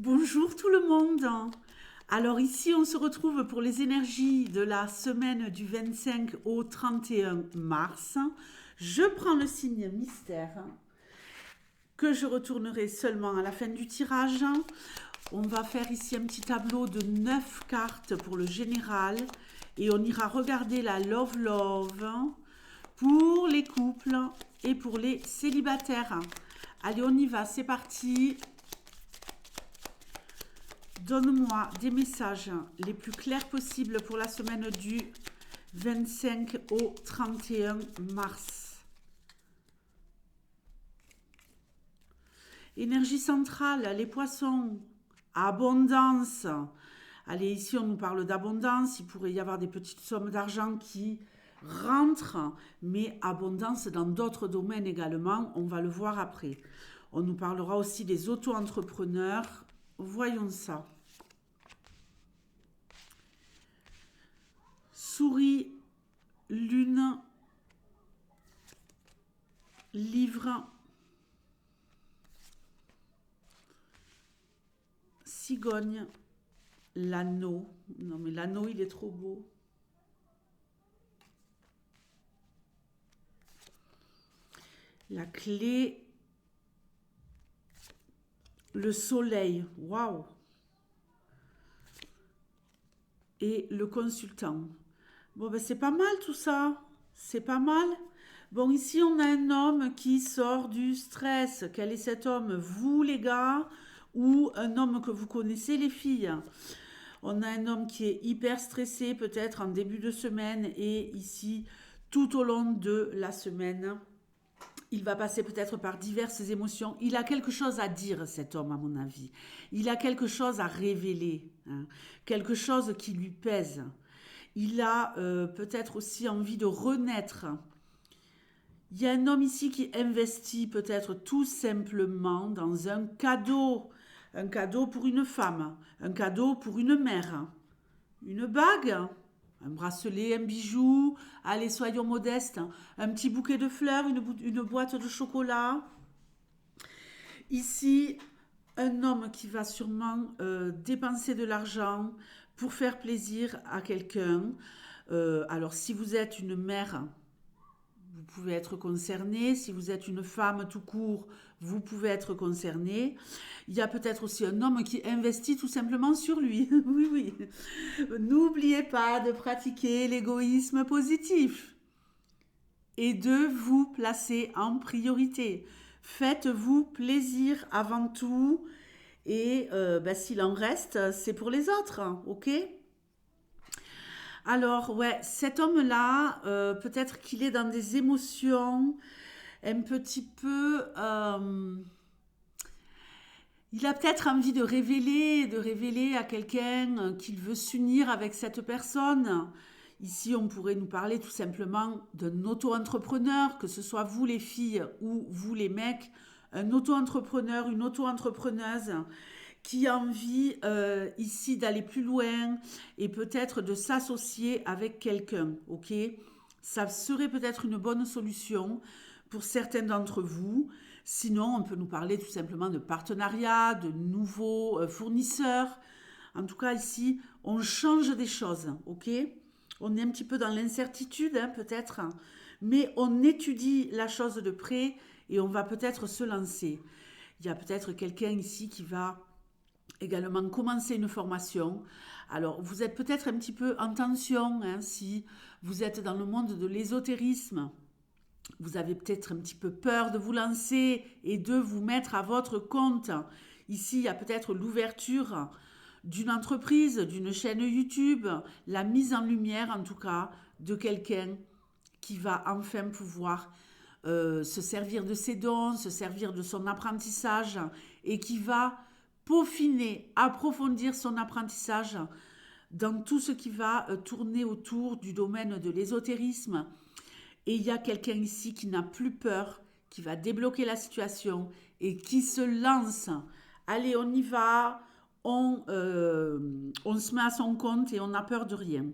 Bonjour tout le monde. Alors ici, on se retrouve pour les énergies de la semaine du 25 au 31 mars. Je prends le signe mystère que je retournerai seulement à la fin du tirage. On va faire ici un petit tableau de 9 cartes pour le général et on ira regarder la Love Love pour les couples et pour les célibataires. Allez, on y va, c'est parti. Donne-moi des messages les plus clairs possibles pour la semaine du 25 au 31 mars. Énergie centrale, les poissons, abondance. Allez, ici on nous parle d'abondance, il pourrait y avoir des petites sommes d'argent qui rentrent, mais abondance dans d'autres domaines également, on va le voir après. On nous parlera aussi des auto-entrepreneurs. Voyons ça. Souris, lune, livre, cigogne, l'anneau. Non mais l'anneau il est trop beau. La clé, le soleil, waouh. Et le consultant. Bon, ben c'est pas mal tout ça. C'est pas mal. Bon, ici, on a un homme qui sort du stress. Quel est cet homme? Vous, les gars, ou un homme que vous connaissez, les filles? On a un homme qui est hyper stressé, peut-être en début de semaine, et ici, tout au long de la semaine, il va passer peut-être par diverses émotions. Il a quelque chose à dire, cet homme, à mon avis. Il a quelque chose à révéler, hein. Quelque chose qui lui pèse. Il a peut-être aussi envie de renaître. Il y a un homme ici qui investit peut-être tout simplement dans un cadeau pour une femme, un cadeau pour une mère, une bague, un bracelet, un bijou, allez soyons modestes, un petit bouquet de fleurs, une boîte de chocolat. Ici, un homme qui va sûrement dépenser de l'argent pour faire plaisir à quelqu'un. Alors si vous êtes une mère, vous pouvez être concerné. Si vous êtes une femme tout court, vous pouvez être concerné. Il y a peut-être aussi un homme qui investit tout simplement sur lui. Oui, oui. N'oubliez pas de pratiquer l'égoïsme positif et de vous placer en priorité. Faites-vous plaisir avant tout et s'il en reste, c'est pour les autres, ok? Alors, ouais, cet homme-là, peut-être qu'il est dans des émotions un petit peu... il a peut-être envie de révéler à quelqu'un qu'il veut s'unir avec cette personne. Ici, on pourrait nous parler tout simplement d'un auto-entrepreneur, que ce soit vous les filles ou vous les mecs, un auto-entrepreneur, une auto-entrepreneuse qui a envie ici d'aller plus loin et peut-être de s'associer avec quelqu'un, ok? Ça serait peut-être une bonne solution pour certains d'entre vous. Sinon, on peut nous parler tout simplement de partenariat, de nouveaux fournisseurs. En tout cas, ici, on change des choses, ok? On est un petit peu dans l'incertitude, hein, peut-être, mais on étudie la chose de près et on va peut-être se lancer. Il y a peut-être quelqu'un ici qui va également commencer une formation. Alors, vous êtes peut-être un petit peu en tension, hein, si vous êtes dans le monde de l'ésotérisme. Vous avez peut-être un petit peu peur de vous lancer et de vous mettre à votre compte. Ici, il y a peut-être l'ouverture d'une entreprise, d'une chaîne YouTube, la mise en lumière en tout cas de quelqu'un qui va enfin pouvoir se servir de ses dons, se servir de son apprentissage et qui va peaufiner, approfondir son apprentissage dans tout ce qui va tourner autour du domaine de l'ésotérisme. Et il y a quelqu'un ici qui n'a plus peur, qui va débloquer la situation et qui se lance. Allez, on y va, on se met à son compte et on n'a peur de rien.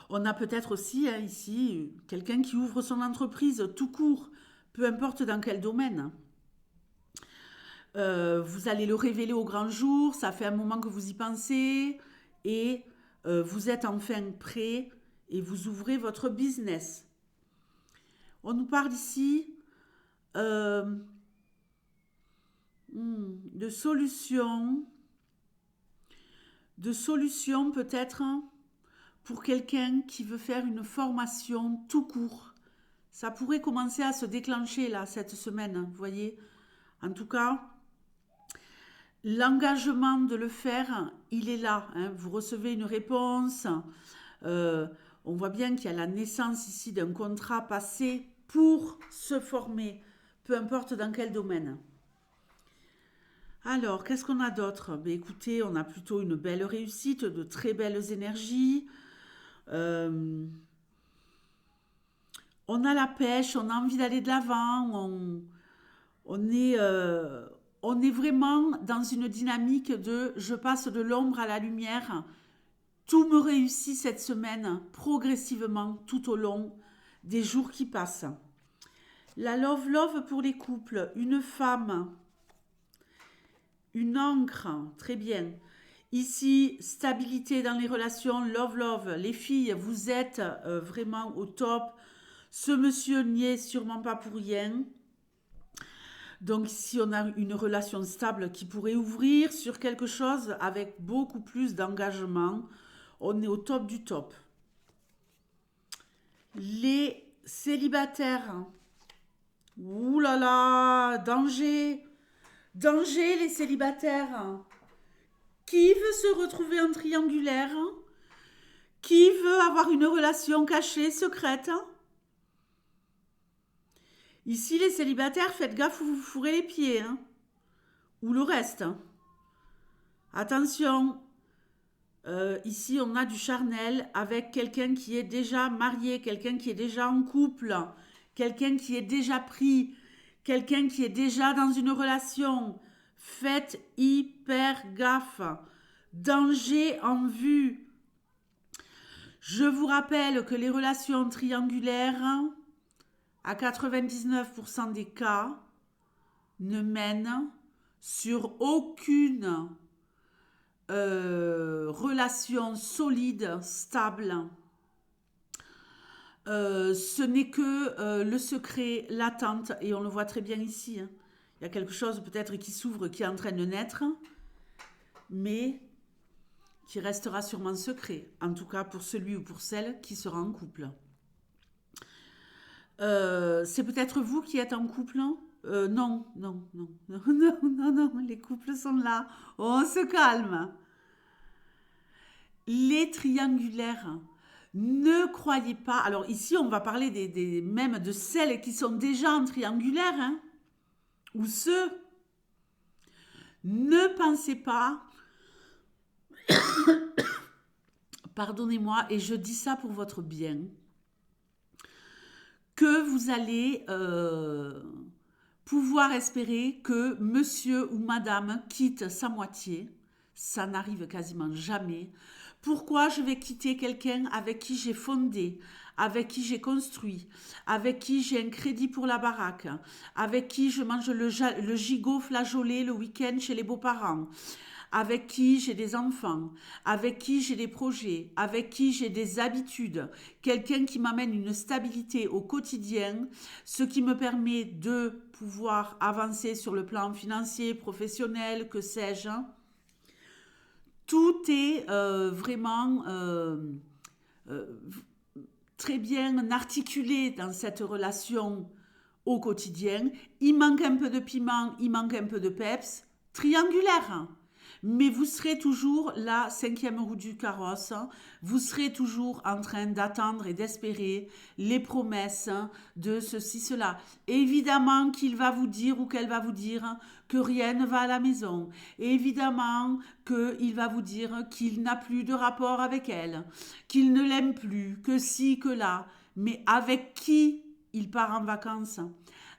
On a peut-être aussi hein, ici quelqu'un qui ouvre son entreprise tout court, peu importe dans quel domaine. Vous allez le révéler au grand jour, ça fait un moment que vous y pensez et vous êtes enfin prêt et vous ouvrez votre business. On nous parle ici euh, de solutions peut-être pour quelqu'un qui veut faire une formation tout court. Ça pourrait commencer à se déclencher là cette semaine, vous voyez. En tout cas, l'engagement de le faire, il est là, hein. Vous recevez une réponse. Euh, on voit bien qu'il y a la naissance ici d'un contrat passé pour se former, peu importe dans quel domaine. Alors, qu'est-ce qu'on a d'autre? Ben, écoutez, on a plutôt une belle réussite, de très belles énergies. Euh, on a la pêche, on a envie d'aller de l'avant, on est, euh, on est vraiment dans une dynamique de je passe de l'ombre à la lumière. Tout me réussit cette semaine, progressivement, tout au long des jours qui passent. La love love pour les couples, une femme, une encre, très bien. Ici, stabilité dans les relations, love love. Les filles, vous êtes vraiment au top. Ce monsieur n'y est sûrement pas pour rien. Donc ici, on a une relation stable qui pourrait ouvrir sur quelque chose avec beaucoup plus d'engagement. On est au top du top. Les célibataires. Ouh là là, danger. Danger, les célibataires. Qui veut se retrouver en triangulaire? Qui veut avoir une relation cachée, secrète? Ici, les célibataires, faites gaffe où vous fourrez les pieds, hein. Ou le reste. Attention, ici, on a du charnel avec quelqu'un qui est déjà marié, quelqu'un qui est déjà en couple, quelqu'un qui est déjà pris, quelqu'un qui est déjà dans une relation. Faites hyper gaffe. Danger en vue. Je vous rappelle que les relations triangulaires, à 99% des cas, ne mènent sur aucune relation solide, stable. Ce n'est que le secret, l'attente, et on le voit très bien ici, hein. Il y a quelque chose peut-être qui s'ouvre, qui est en train de naître, mais qui restera sûrement secret, en tout cas pour celui ou pour celle qui sera en couple. C'est peut-être vous qui êtes en couple, hein. Non, non, non, non, non, non, non, les couples sont là. On se calme. Les triangulaires, ne croyez pas. Alors ici, on va parler même de celles qui sont déjà en triangulaire, hein, ou ceux. Ne pensez pas, pardonnez-moi, et je dis ça pour votre bien, que vous allez pouvoir espérer que monsieur ou madame quitte sa moitié. Ça n'arrive quasiment jamais. Pourquoi je vais quitter quelqu'un avec qui j'ai fondé, avec qui j'ai construit, avec qui j'ai un crédit pour la baraque, avec qui je mange le gigot flageolet le week-end chez les beaux-parents, avec qui j'ai des enfants, avec qui j'ai des projets, avec qui j'ai des habitudes, quelqu'un qui m'amène une stabilité au quotidien, ce qui me permet de pouvoir avancer sur le plan financier, professionnel, que sais-je. Tout est vraiment euh, très bien articulé dans cette relation au quotidien. Il manque un peu de piment, il manque un peu de peps. Triangulaire. Mais vous serez toujours la cinquième roue du carrosse. Vous serez toujours en train d'attendre et d'espérer les promesses de ceci, cela. Évidemment qu'il va vous dire ou qu'elle va vous dire que rien ne va à la maison. Évidemment qu'il va vous dire qu'il n'a plus de rapport avec elle, qu'il ne l'aime plus, que ci, que là. Mais avec qui il part en vacances?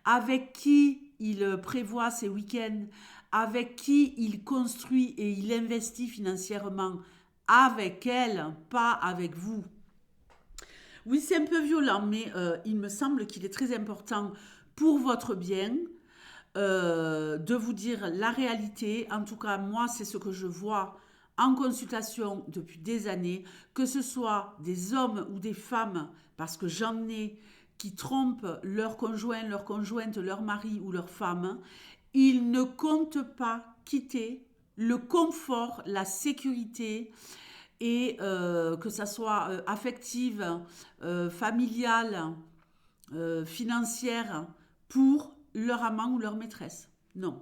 Avec qui il prévoit ses week-ends? Avec qui il construit et il investit financièrement? Avec elle, pas avec vous. Oui, c'est un peu violent, mais il me semble qu'il est très important pour votre bien de vous dire la réalité. En tout cas, moi, c'est ce que je vois en consultation depuis des années, que ce soit des hommes ou des femmes, parce que j'en ai qui trompent leur conjoint, leur conjointe, leur mari ou leur femme, ils ne comptent pas quitter le confort, la sécurité et que ça soit affective, familiale, financière pour leur amant ou leur maîtresse. Non.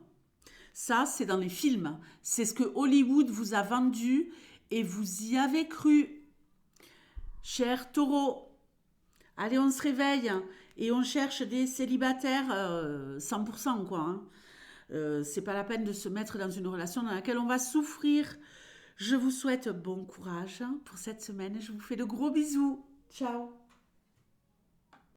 Ça, c'est dans les films. C'est ce que Hollywood vous a vendu et vous y avez cru. Cher taureau, allez, on se réveille et on cherche des célibataires 100%, quoi. Hein. C'est pas la peine de se mettre dans une relation dans laquelle on va souffrir. Je vous souhaite bon courage pour cette semaine. Je vous fais de gros bisous. Ciao.